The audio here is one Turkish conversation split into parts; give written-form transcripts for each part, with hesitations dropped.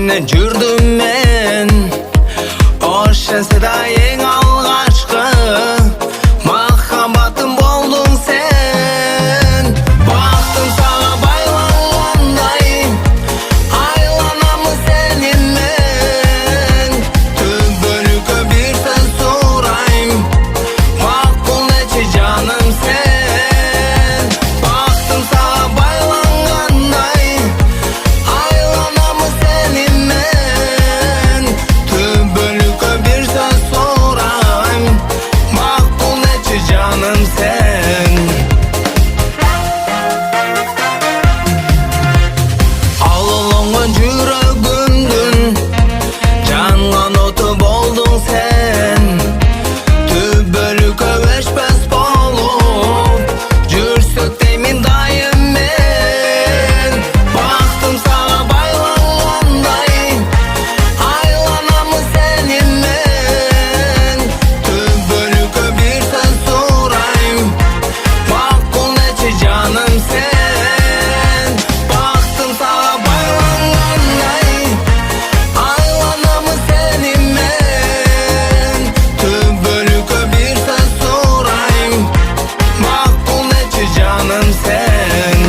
menden жүрдüm men. Oşan seda en algaçkı mahabbatım boldun sen. Baktım sana baylanganday, aylanamı seninmen. Tübölükö bir sen sorayım, makul neçe canım sen. Baktım sana baylanganday, aylanamı seninmen. Tübölükö bir sen sorayım, makul neçe canım sen. Alılıngan жүрөгүмдүн жанган оту болдуң sen. Түбөлүккө өчпөс болуп жүрсөк деймин дайым мен. Бактым сага байлангандай, айланамы сенинмен. Түбөлүккө бир сөз сурайм, макул нече жаным sen. Baktım sana baylanganday, aylanamı seninmen. Tübölükö bir söz sorayım, makul neçe canım sen.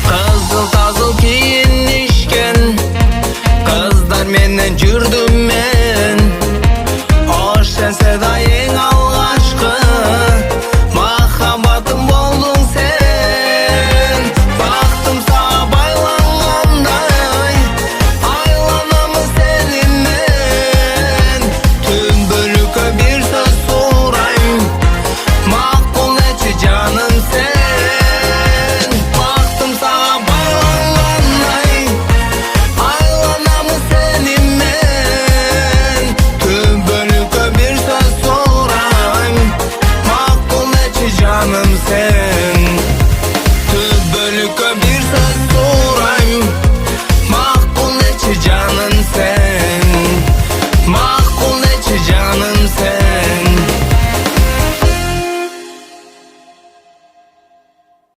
Kızıl tazıl kiyinişken kızlar menden жүрдüm men. Oşan seda en